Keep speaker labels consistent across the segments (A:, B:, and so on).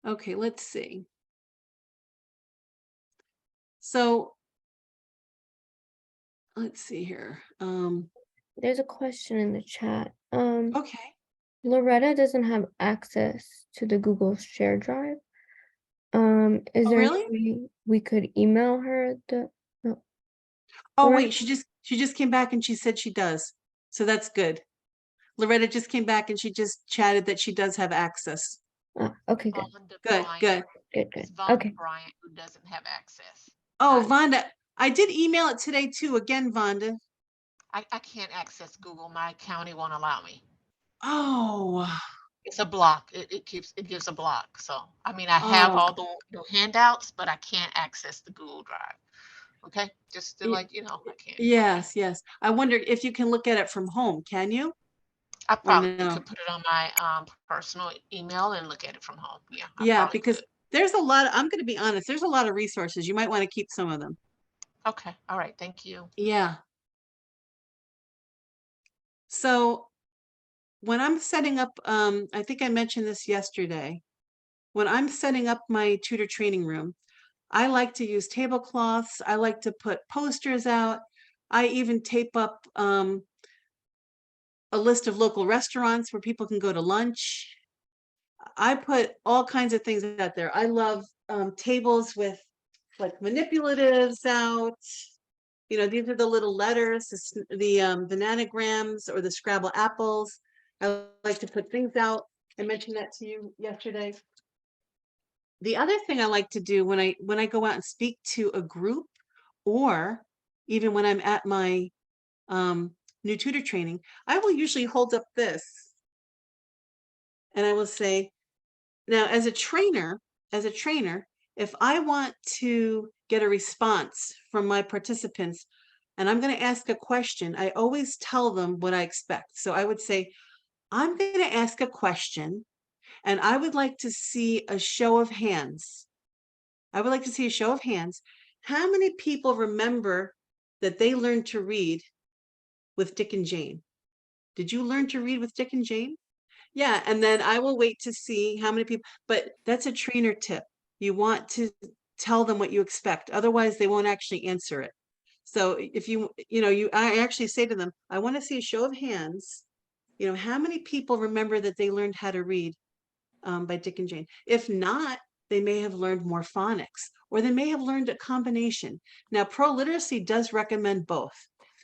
A: Okay, let's see. So let's see here.
B: There's a question in the chat.
A: Okay.
B: Loretta doesn't have access to the Google Share Drive. Is
A: Oh,
B: there any
A: really?
B: way we could email her the no,
A: Oh,
B: Loretta?
A: wait, she just came back and she said she does. So that's good. Loretta just came back and she just chatted that she does have access.
B: Okay, good.
C: Vonda
A: Good,
C: Bryant.
A: good.
B: Good,
C: It's
B: good.
C: Vonda
B: Okay.
C: Bryant who doesn't have access.
A: Oh,
C: Not,
A: Vonda, I did email it today too. Again, Vonda.
C: I can't access Google. My county won't allow me.
A: Oh,
C: It's a block. It gives a block. So I mean I have
A: oh,
C: all the handouts, but I can't access the Google Drive. Okay, just to
A: y-
C: like, I can't. Okay.
A: yes, yes. I wondered if you can look at it from home. Can you?
C: I
A: Or
C: probably
A: no?
C: could put it on my personal email and look at it from home. Yeah, I
A: Yeah,
C: probably
A: because
C: could.
A: there's a lot, I'm going to be honest, there's a lot of resources. You might want to keep some of them.
C: Okay. All right. Thank you.
A: Yeah. So when I'm setting up, I think I mentioned this yesterday. When I'm setting up my tutor training room, I like to use tablecloths. I like to put posters out. I even tape up a list of local restaurants where people can go to lunch. I put all kinds of things out there. I love tables with like manipulatives out. These are the little letters, the nanograms or the Scrabble apples. I like to put things out. I mentioned that to you yesterday. The other thing I like to do when I go out and speak to a group, or even when I'm at my new tutor training, I will usually hold up this and I will say, now as a trainer, if I want to get a response from my participants and I'm going to ask a question, I always tell them what I expect. So I would say, I'm going to ask a question and I would like to see a show of hands. I would like to see a show of hands. How many people remember that they learned to read with Dick and Jane? Did you learn to read with Dick and Jane? Yeah, and then I will wait to see how many people, but that's a trainer tip. You want to tell them what you expect, otherwise they won't actually answer it. So if I actually say to them, I want to see a show of hands. How many people remember that they learned how to read by Dick and Jane? If not, they may have learned more phonics, or they may have learned a combination. Now, Pro Literacy does recommend both.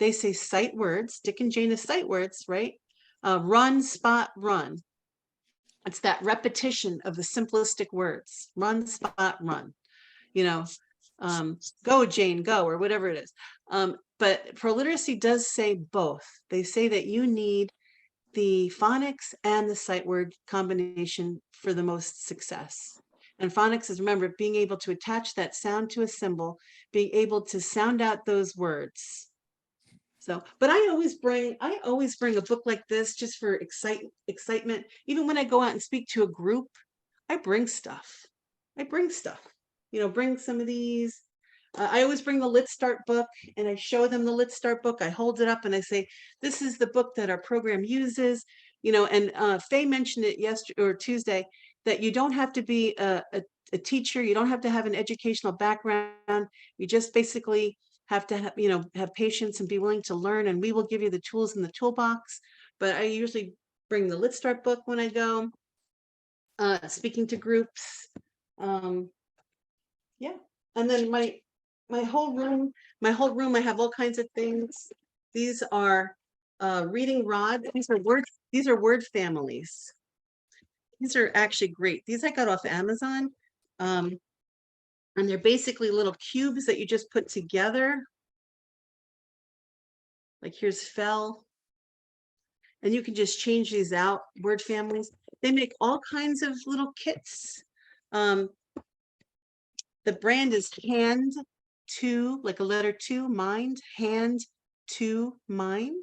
A: They say sight words. Dick and Jane is sight words, right? Run, spot, run. It's that repetition of the simplistic words. Run, spot, run. You know, go, Jane, go, or whatever it is. But Pro Literacy does say both. They say that you need the phonics and the sight word combination for the most success. And phonics is, remember, being able to attach that sound to a symbol, being able to sound out those words. So, but I always bring a book like this just for excitement. Even when I go out and speak to a group, I bring stuff. Bring some of these. I always bring the Let's Start book and I show them the Let's Start book. I hold it up and I say, this is the book that our program uses. And Faye mentioned it yesterday or Tuesday, that you don't have to be a teacher. You don't have to have an educational background. You just basically have to have patience and be willing to learn, and we will give you the tools in the toolbox. But I usually bring the Let's Start book when I go speaking to groups. Yeah. And then my whole room, I have all kinds of things. These are reading rods. These are word families. These are actually great. These I got off Amazon. And they're basically little cubes that you just put together. Like here's fell. And you can just change these out, word families. They make all kinds of little kits. The brand is Hand to, like a letter to, mind, Hand to Mind.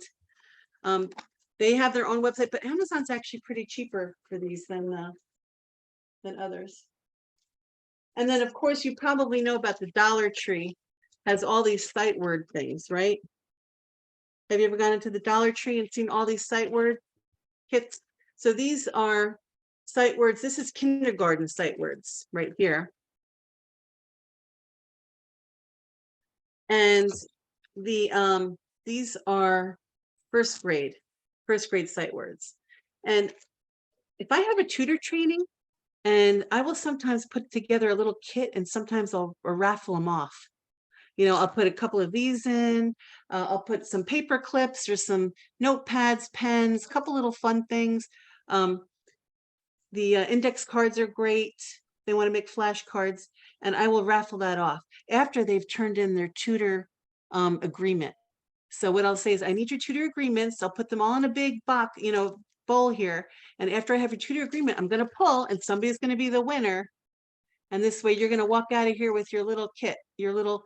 A: They have their own website, but Amazon's actually pretty cheaper for these than others. And then, of course, you probably know about the Dollar Tree, has all these sight word things, right? Have you ever gone into the Dollar Tree and seen all these sight word kits? So these are sight words. This is kindergarten sight words right here. And these are first grade sight words. And if I have a tutor training, and I will sometimes put together a little kit, and sometimes I'll raffle them off. You know, I'll put a couple of these in, I'll put some paper clips or some notepads, pens, a couple little fun things. The index cards are great. They want to make flashcards, and I will raffle that off after they've turned in their tutor agreement. So what I'll say is, I need your tutor agreements. I'll put them all in a big box, you know, bowl here. And after I have your tutor agreement, I'm going to pull, and somebody's going to be the winner. And this way you're going to walk out of here with your little kit, your little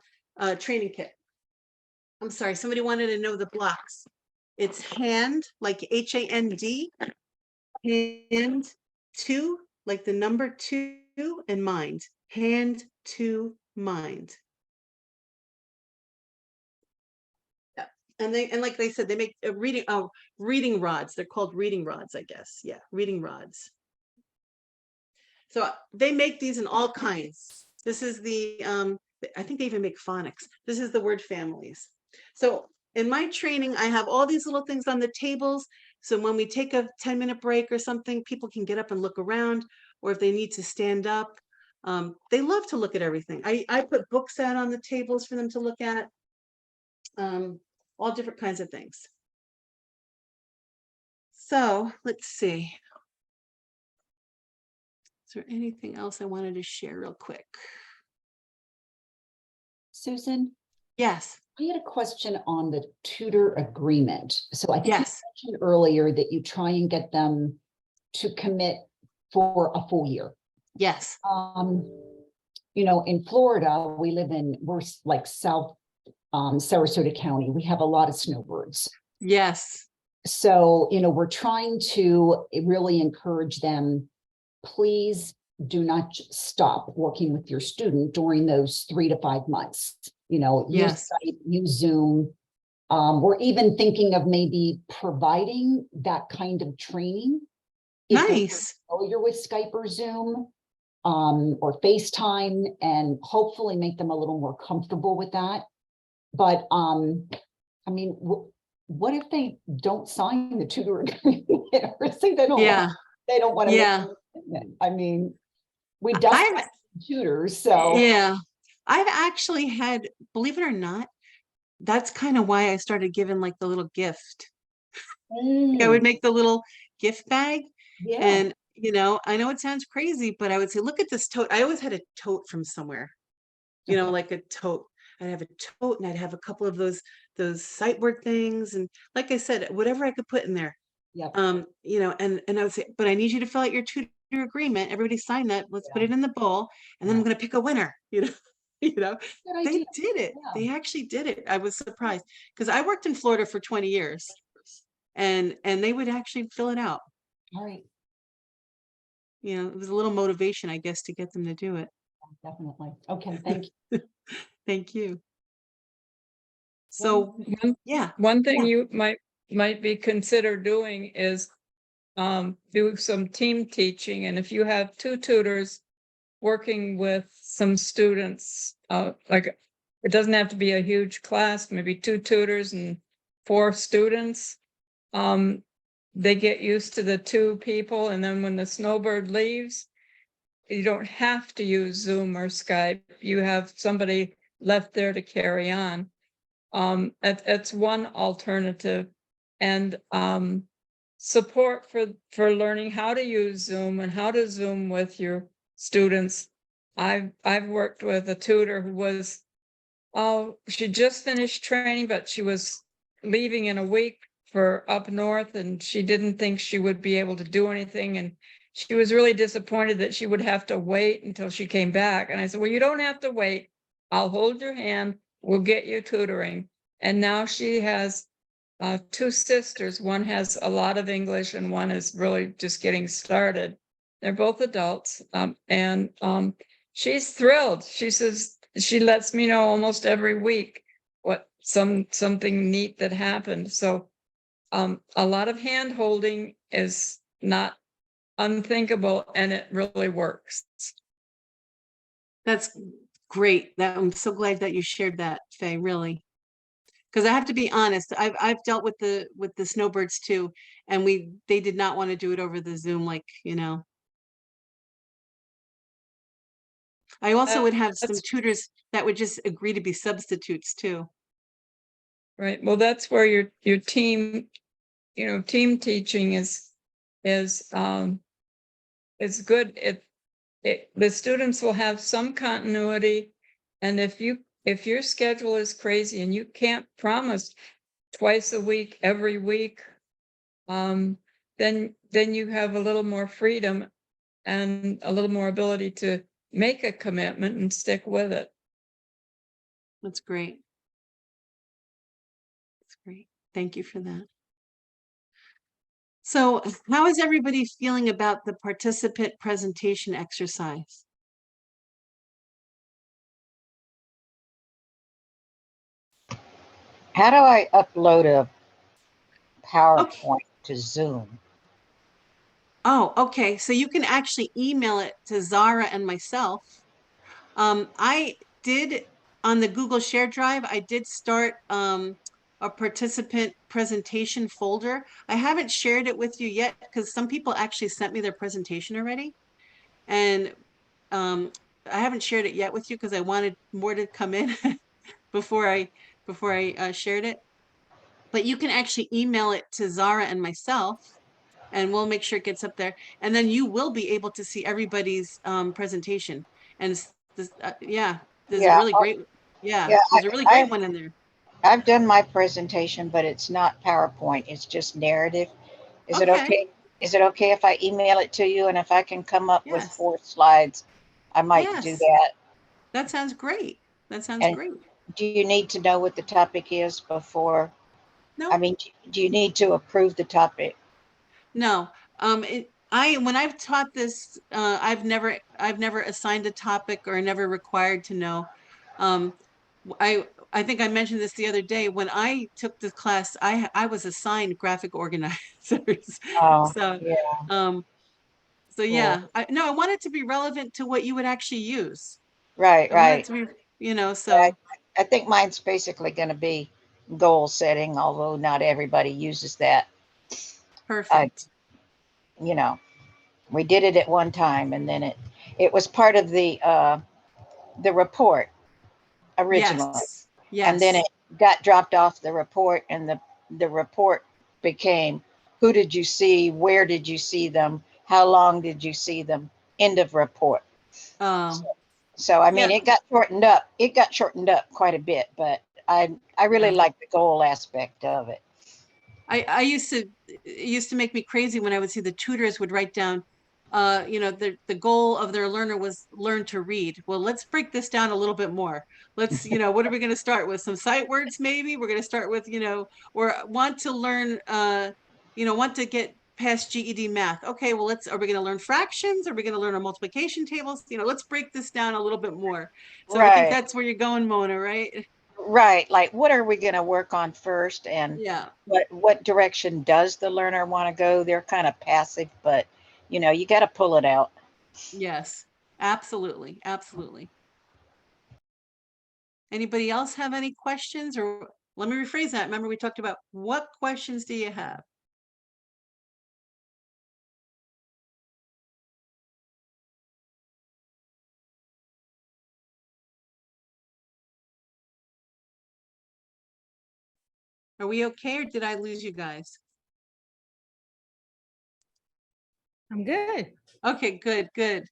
A: training kit. I'm sorry, somebody wanted to know the blocks. It's hand, like HAND, hand, two, like the number 2, and mind. Hand to mind. Yeah. And like they said, they make a reading rods. They're called reading rods, I guess. Yeah, reading rods. So they make these in all kinds. This is the I think they even make phonics. This is the word families. So in my training, I have all these little things on the tables. So when we take a 10-minute break or something, people can get up and look around, or if they need to stand up. They love to look at everything. I put books out on the tables for them to look at. All different kinds of things. So let's see. Is there anything else I wanted to share real quick?
D: Susan,
A: Yes.
D: I had a question on the tutor agreement. So I think
A: Yes.
D: you mentioned earlier that you try and get them to commit for a full year.
A: Yes.
D: You know, in Florida, we're like South Sarasota County. We have a lot of snowbirds.
A: Yes.
D: So, you know, we're trying to really encourage them. Please do not stop working with your student during those 3 to 5 months. You know,
A: Yes.
D: use Skype, use Zoom. We're even thinking of maybe providing that kind of training. If they're
A: Nice.
D: familiar with Skype or Zoom, or FaceTime, and hopefully make them a little more comfortable with that. But I mean, what if they don't sign the tutor agreement or say they don't?
A: Yeah.
D: They don't want to.
A: Yeah.
D: I mean, we just
A: I've-
D: tutors, so
A: Yeah. I've actually had, believe it or not, that's kind of why I started giving like the little gift. I would make the little gift bag,
D: yeah.
A: and you know, I know it sounds crazy, but I would say, look at this tote. I always had a tote from somewhere, you know, like a tote. I'd have a tote, and I'd have a couple of those sight word things, and like I said, whatever I could put in there.
D: Yep.
A: You know, and I would say, but I need you to fill out your tutor agreement. Everybody sign that. Let's put it in the bowl, and then I'm going to pick a winner. You know, you know,
D: Good
A: they
D: idea.
A: did it.
D: Yeah.
A: They actually did it. I was surprised because I worked in Florida for 20 years, and they would actually fill it out.
D: All right.
A: You know, it was a little motivation, I guess, to get them to do it.
D: Definitely. Okay. Thank you.
A: Thank you. So, yeah.
E: One thing
D: Yeah.
E: you might be consider doing is do some team teaching. And if you have 2 tutors working with some students, like it doesn't have to be a huge class, maybe 2 tutors and 4 students. They get used to the 2 people, and then when the snowbird leaves, you don't have to use Zoom or Skype. You have somebody left there to carry on. That's one alternative. And support for learning how to use Zoom and how to Zoom with your students. I've worked with a tutor who was, she just finished training, but she was leaving in a week for up north, and she didn't think she would be able to do anything. And she was really disappointed that she would have to wait until she came back. And I said, well, you don't have to wait. I'll hold your hand. We'll get you tutoring. And now she has 2 sisters. One has a lot of English and one is really just getting started. They're both adults. And she's thrilled. She says, she lets me know almost every week what something neat that happened. So a lot of hand holding is not unthinkable, and it really works.
A: That's great. I'm so glad that you shared that, Faye, really. Because I have to be honest, I've dealt with the snowbirds too, and they did not want to do it over the Zoom, like, you know. I also would have some
E: That's
A: tutors that would just agree to be substitutes too.
E: right. Well, that's where your team, team teaching is good. The students will have some continuity, and if your schedule is crazy and you can't promise twice a week, every week, then you have a little more freedom and a little more ability to make a commitment and stick with it.
A: That's great. That's great. Thank you for that. So how is everybody feeling about the participant presentation exercise?
F: How do I upload a PowerPoint to Zoom?
A: Oh, okay. So you can actually email it to Zara and myself. I did on the Google Share Drive, I did start a participant presentation folder. I haven't shared it with you yet because some people actually sent me their presentation already. And I haven't shared it yet with you because I wanted more to come in before I shared it. But you can actually email it to Zara and myself, and we'll make sure it gets up there. And then you will be able to see everybody's presentation. And yeah, there's a
F: Yeah,
A: really great, yeah,
F: yeah.
A: there's a really great one in there.
F: I've done my presentation, but it's not PowerPoint. It's just narrative. Is it
A: Okay.
F: okay? Is it okay if I email it to you? And if I can come up with
A: Yes.
F: 4 slides, I might do
A: Yes.
F: that.
A: That sounds great. That sounds
F: And
A: great.
F: do you need to know what the topic is before?
A: No.
F: I mean, do you need to approve the topic?
A: No, when I've taught this, I've never assigned a topic or never required to know. Um, I think I mentioned this the other day when I took the class, I was assigned graphic organizers.
F: Oh,
A: So,
F: yeah,
A: um, so
F: cool.
A: yeah, I want it to be relevant to what you would actually use.
F: Right,
A: I want it
F: right.
A: to be,
F: Yeah,
A: so
F: I think mine's basically going to be goal setting, although not everybody uses that. I,
A: perfect.
F: you know, we did it at one time, and then it was part of the report originally,
A: Yes.
F: and then
A: Yes.
F: it got dropped off the report, and the report became who did you see, where did you see them, how long did you see them, end of report.
A: Um,
F: So I mean,
A: yeah.
F: it got shortened up. It got shortened up quite a bit, but I really
A: Yeah.
F: like the goal aspect of it.
A: I used to, it used to make me crazy when I would see the tutors would write down, the goal of their learner was learn to read. Well, let's break this down a little bit more. Let's, what are we going to start with? Some sight words, maybe we're going to start with, or want to learn, want to get past GED math. Okay, well, are we going to learn fractions? Are we going to learn our multiplication tables? Let's break this down a little bit more. So I think
F: Right,
A: that's where you're going, Mona, right?
F: right. Like, what are we going to work on first, and
A: Yeah.
F: what direction does the learner want to go? They're kind of passive, but you got to pull it out.
A: Yes, absolutely. Absolutely. Anybody else have any questions, or let me rephrase that. Remember, we talked about what questions do you have? Are we okay, or did I lose you guys?
G: I'm good.
A: Okay, good, good.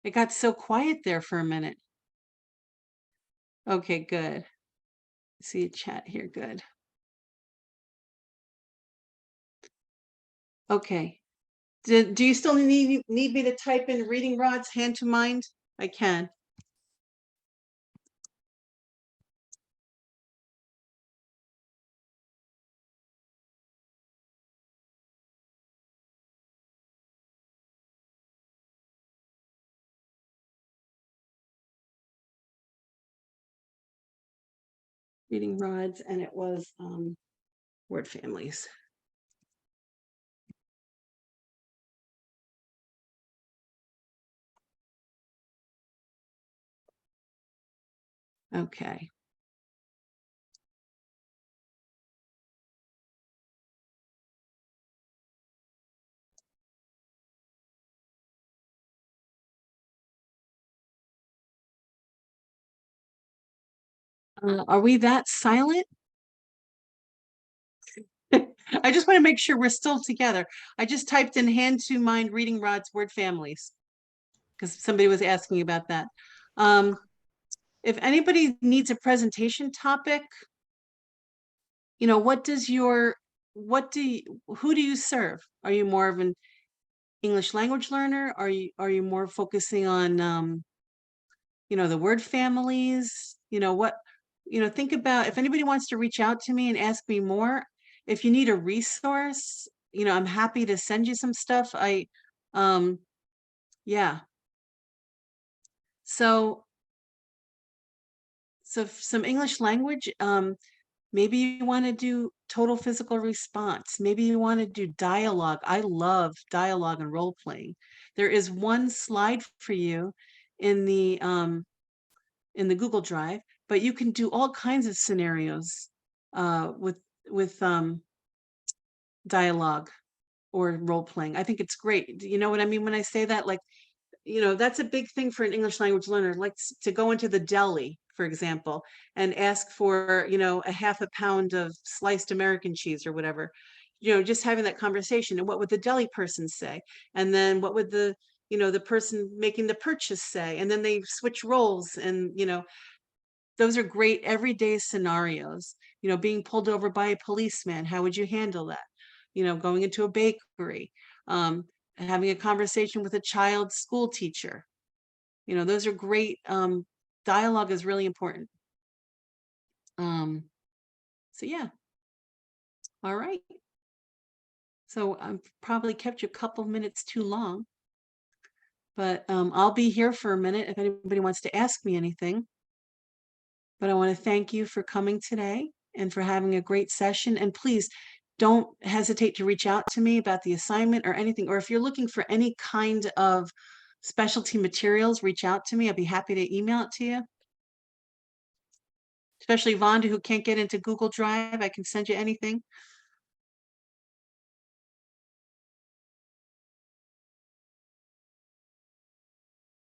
A: It got so quiet there for a minute. Okay, good. See a chat here, good. Okay. Do you still need me to type in reading rods, hand to mind? I can. Reading rods, and it was word families. Okay. Are we that silent? I just want to make sure we're still together. I just typed in hand to mind reading rods word families because somebody was asking about that. If anybody needs a presentation topic, you know, who do you serve? Are you more of an English language learner? Are you more focusing on, you know, the word families? You know, think about if anybody wants to reach out to me and ask me more, if you need a resource, you know, I'm happy to send you some stuff. Yeah. So some English language, maybe you want to do total physical response. Maybe you want to do dialogue. I love dialogue and role playing. There is one slide for you in the Google Drive, but you can do all kinds of scenarios with dialogue or role playing. I think it's great. You know what I mean when I say that? Like, you know, that's a big thing for an English language learner, like to go into the deli, for example, and ask for, you know, a half a pound of sliced American cheese or whatever, you know, just having that conversation. And what would the deli person say? And then what would the, you know, the person making the purchase say? And then they switch roles. And, you know, those are great everyday scenarios. You know, being pulled over by a policeman, how would you handle that? You know, going into a bakery, having a conversation with a child's school teacher. You know, those are great. Dialogue is really important. So yeah. All right. So I've probably kept you a couple of minutes too long, but I'll be here for a minute if anybody wants to ask me anything. But I want to thank you for coming today and for having a great session. And please don't hesitate to reach out to me about the assignment or anything. Or if you're looking for any kind of specialty materials, reach out to me. I'd be happy to email it to you. Especially Vonda, who can't get into Google Drive, I can send you anything.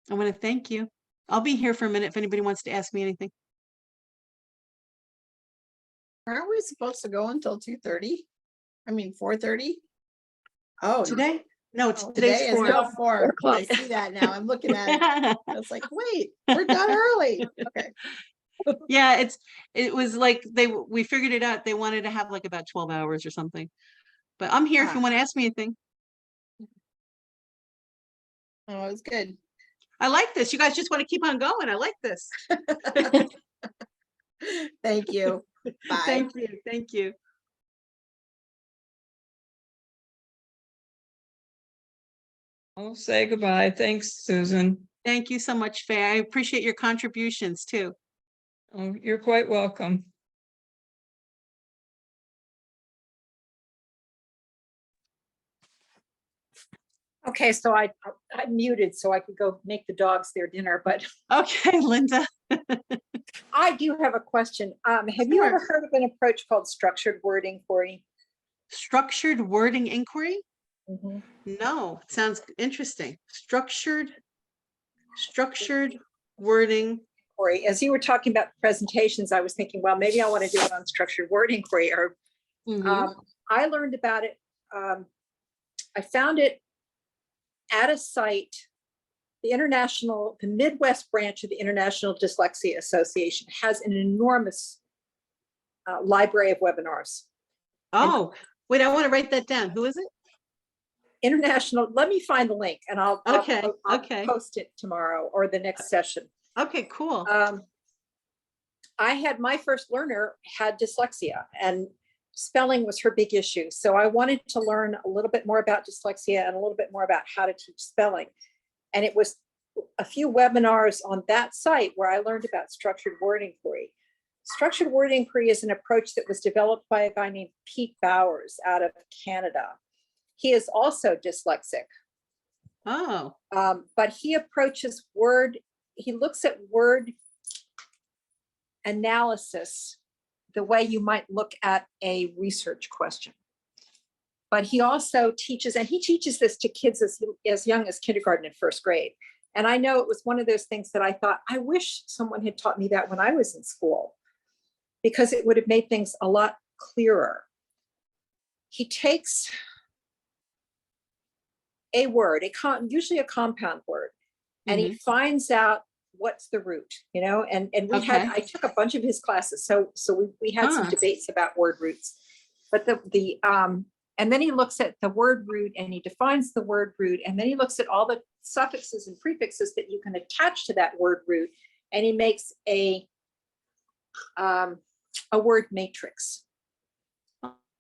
A: I want to thank you. I'll be here for a minute if anybody wants to ask me anything.
H: Aren't we supposed to go until 2:30? I mean, 4:30? Oh,
A: Today? No,
H: no,
A: today's
H: today is
A: 4.
H: now 4.
B: o'clock.
H: I see that now. I'm looking at it. I was like, wait, we're done early. Okay.
A: Yeah, it was like we figured it out. They wanted to have like about 12 hours or something. But I'm here if you
H: Ah.
A: want to ask me anything.
H: Oh, it was good.
A: I like this. You guys just want to keep on going. I like this.
H: Thank you. Bye.
A: Thank you. Thank you.
E: I'll say goodbye. Thanks, Susan.
A: Thank you so much, Faye. I appreciate your contributions too.
E: Oh, you're quite welcome.
G: Okay, so I muted so I could go make the dogs their dinner, but
A: Okay, Linda.
G: I do have a question. Have you
A: Sure.
G: ever heard of an approach called structured word inquiry?
A: Structured wording inquiry?
G: Mhm.
A: No, it sounds interesting. Structured wording.
G: Inquiry. As you were talking about presentations, I was thinking, well, maybe I want to do it on structured word inquiry. Or
A: Mhm.
G: I learned about it. I found it at a site. The Midwest branch of the International Dyslexia Association has an enormous library of webinars.
A: Oh, wait, I want to write that down. Who is it?
G: International, let me find the link and I'll
A: Okay.
G: post it tomorrow or the next session.
A: Okay, cool.
G: I had my first learner had dyslexia and spelling was her big issue. So I wanted to learn a little bit more about dyslexia and a little bit more about how to teach spelling. And it was a few webinars on that site where I learned about structured word inquiry. Structured word inquiry is an approach that was developed by a guy named Pete Bowers out of Canada. He is also dyslexic.
A: Oh,
G: But he approaches he looks at word analysis the way you might look at a research question. But he also teaches, and he teaches this to kids as young as kindergarten and first grade. And I know it was one of those things that I thought, I wish someone had taught me that when I was in school, because it would have made things a lot clearer. He takes a word, usually a compound word, and he finds out what's the root, and we had, I took a bunch of his classes. So we had some debates about word roots, but and then he looks at the word root and he defines the word root. And then he looks at all the suffixes and prefixes that you can attach to that word root. And he makes a word matrix.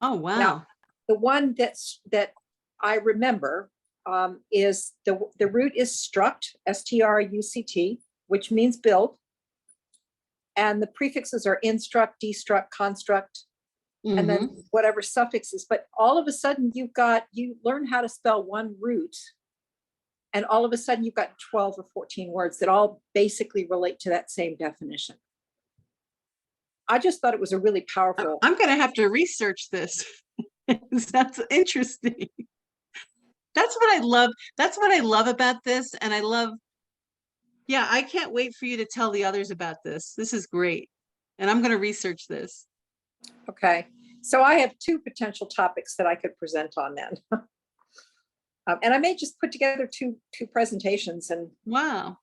A: Oh, wow.
G: Now, the one that I remember is the root is struct, struct, which means build. And the prefixes are instruct, destruct, construct, and then whatever suffixes. But all of a sudden you learn how to spell one root. And all of a sudden you've got 12 or 14 words that all basically relate to that same definition. I just thought it was a really powerful.
A: I'm going to have to research this. That's interesting. That's what I love. That's what I love about this. And yeah, I can't wait for you to tell the others about this. This is great. And I'm going to research this.
G: Okay. So I have 2 potential topics that I could present on then. And I may just put together two presentations and.
A: Wow.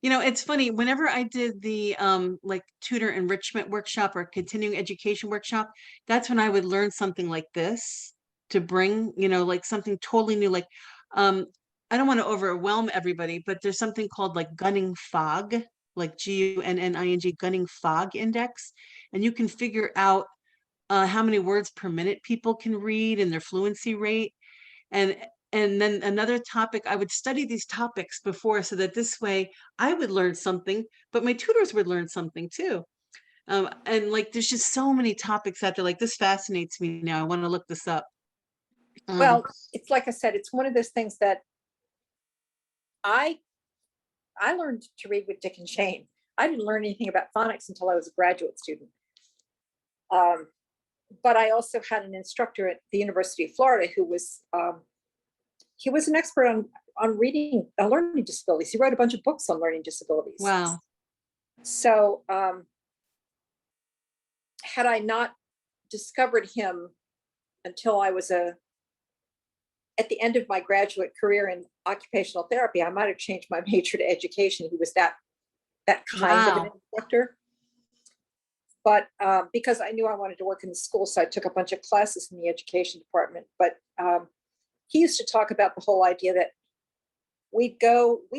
A: It's funny, whenever I did the like tutor enrichment workshop or continuing education workshop, that's when I would learn something like this to bring, like something totally new. Like I don't want to overwhelm everybody, but there's something called like Gunning Fog, like Gunning Gunning Fog Index. And you can figure out how many words per minute people can read and their fluency rate. And then another topic, I would study these topics before so that this way I would learn something, but my tutors would learn something too. And like, there's just so many topics out there. Like, this fascinates me now. I want to look this up.
G: Well, it's like I said, it's one of those things that I learned to read with Dick and Jane. I didn't learn anything about phonics until I was a graduate student. But I also had an instructor at the University of Florida who was, he was an expert on reading, learning disabilities. He wrote a bunch of books on learning disabilities.
A: Wow.
G: So had I not discovered him until I was at the end of my graduate career in occupational therapy, I might have changed my major to education. He was that kind of an instructor. But because I knew I wanted to work in the school, so I took a bunch of classes in the education department. But he used to talk about the whole idea that we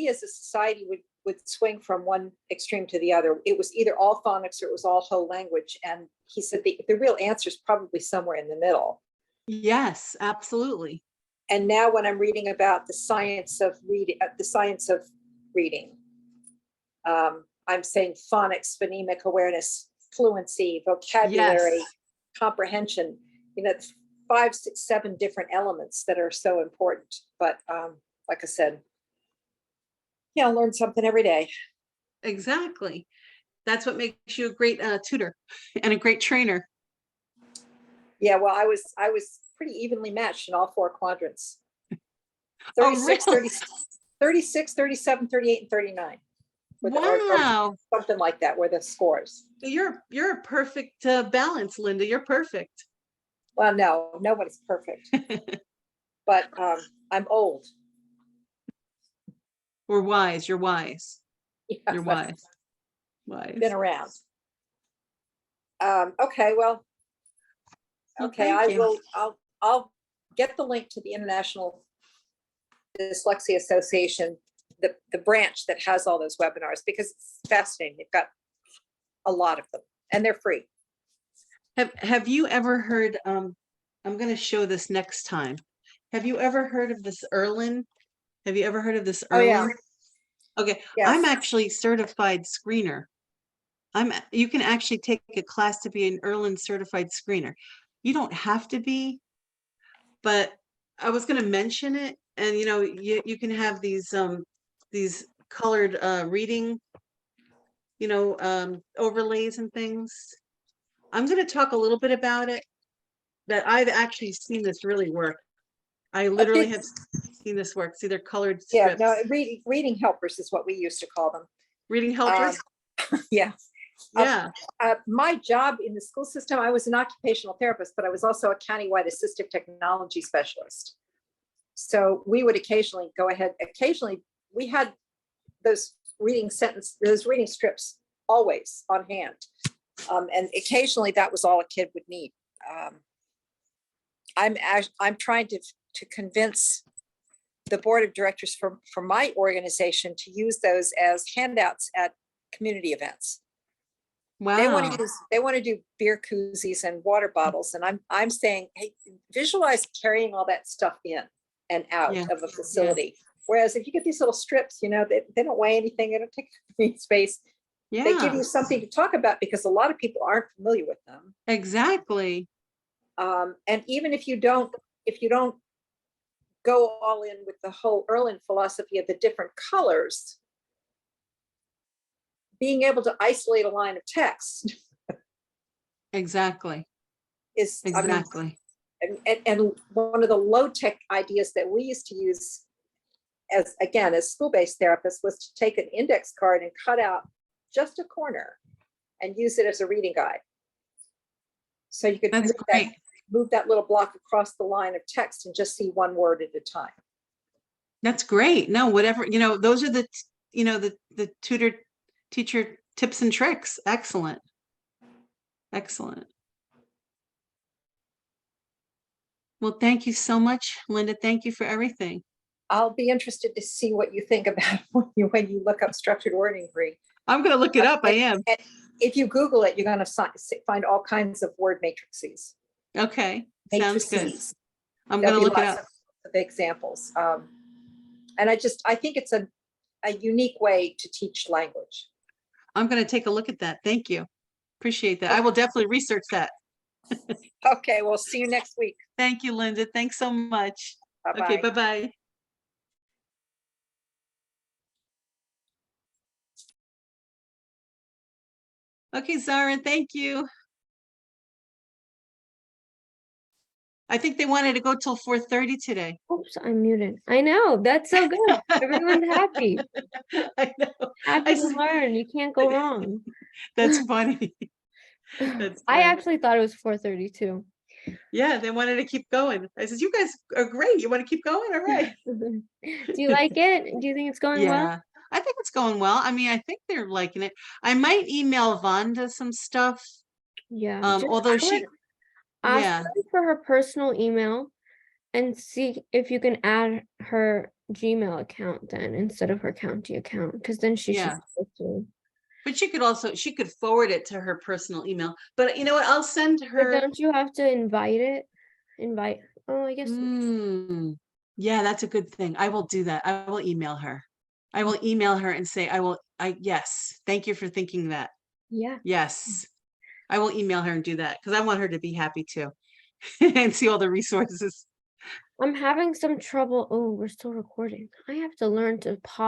G: as a society would swing from one extreme to the other. It was either all phonics or it was all whole language. And he said the real answer is probably somewhere in the middle.
A: Yes, absolutely.
G: And now when I'm reading about the science of reading, I'm saying phonics, phonemic awareness, fluency, vocabulary, comprehension, 5, 6, 7 different elements that are so important. But like I said, learn something every day.
A: Exactly. That's what makes you a great tutor and a great trainer.
G: Yeah, well, I was pretty evenly matched in all 4 quadrants.
A: 36,
G: 36, 37, 38, and 39.
A: Wow.
G: Or something like that were the scores.
A: You're a perfect balance, Linda. You're perfect.
G: Well, no, nobody's perfect. But I'm old.
A: We're wise. You're wise.
G: Yeah,
A: You're wise. Wise.
G: Been around. Okay, well, okay, I'll get the link to the International Dyslexia Association, the branch that has all those webinars, because it's fascinating. They've got a lot of them and they're free.
A: Have you ever heard, I'm going to show this next time. Have you ever heard of this Erlin? Have you ever heard of this Erlin?
G: Oh, yeah.
A: Okay.
G: Yes.
A: I'm actually certified screener. You can actually take a class to be an Erlin certified screener. You don't have to be, but I was going to mention it. And, you can have these colored reading overlays and things. I'm going to talk a little bit about it, that I've actually seen this really work. I literally have seen this work. See, they're colored
G: Yeah,
A: strips.
G: no, reading helpers is what we used to call them.
A: Reading helpers.
G: Yeah.
A: Yeah.
G: My job in the school system, I was an occupational therapist, but I was also a countywide assistive technology specialist. So we would occasionally go ahead, we had those reading strips always on hand. And occasionally that was all a kid would need. I'm trying to convince the board of directors for my organization to use those as handouts at community events.
A: Wow.
G: They want to do beer koozies and water bottles. And I'm saying, hey, visualize carrying all that stuff in and out
A: Yeah.
G: of a facility. Whereas if you get these little strips, they don't weigh anything, they don't take any space.
A: Yeah.
G: They give you something to talk about because a lot of people aren't familiar with them.
A: Exactly.
G: And even if you don't go all in with the whole Erlin philosophy of the different colors, being able to isolate a line of text
A: Exactly.
G: is,
A: Exactly.
G: and one of the low-tech ideas that we used to use as school-based therapists was to take an index card and cut out just a corner and use it as a reading guide. So you could
A: That's great.
G: move that little block across the line of text and just see one word at a time.
A: That's great. No, whatever, those are the tutor teacher tips and tricks. Excellent. Excellent. Well, thank you so much, Linda. Thank you for everything.
G: I'll be interested to see what you think about when you look up structured word inquiry.
A: I'm going to look it up. I am.
G: And if you Google it, you're going to find all kinds of word matrices.
A: Okay. Sounds good.
G: Matrices.
A: I'm going to look it
G: Lots
A: up.
G: of examples. And I think it's a unique way to teach language.
A: I'm going to take a look at that. Thank you. Appreciate that. I will definitely research that.
G: Okay, we'll see you next week.
A: Thank you, Linda. Thanks so much.
G: Bye-bye.
A: Okay, bye-bye. Okay, Zara, thank you. I think they wanted to go till 4:30 today.
B: Oops, I'm muted. I know, that's so good. Everyone's happy.
A: I know.
B: Happy to learn. You can't go wrong.
A: That's funny. That's
B: I
A: funny.
B: actually thought it was 4:30 too.
A: Yeah, they wanted to keep going. I said, you guys are great. You want to keep going? All right.
B: Do you like it? Do you think it's going well?
A: Yeah, I think it's going well. I mean, I think they're liking it. I might email Vonda some stuff.
B: Yeah.
A: Although
B: I would ask
A: yeah,
B: her for her personal email and see if you can add her Gmail account then instead of her county account, because then she should
A: Yeah.
B: be able to.
A: but she could forward it to her personal email. But you know what? I'll send
B: But
A: her.
B: don't you have to invite it? Oh, I guess.
A: Yeah, that's a good thing. I will do that. I will email her. I will email her and say, yes, thank you for thinking that.
B: Yeah.
A: Yes, I will email her and do that because I want her to be happy too and see all the resources.
B: I'm having some trouble. Oh, we're still recording. I have to learn to pause.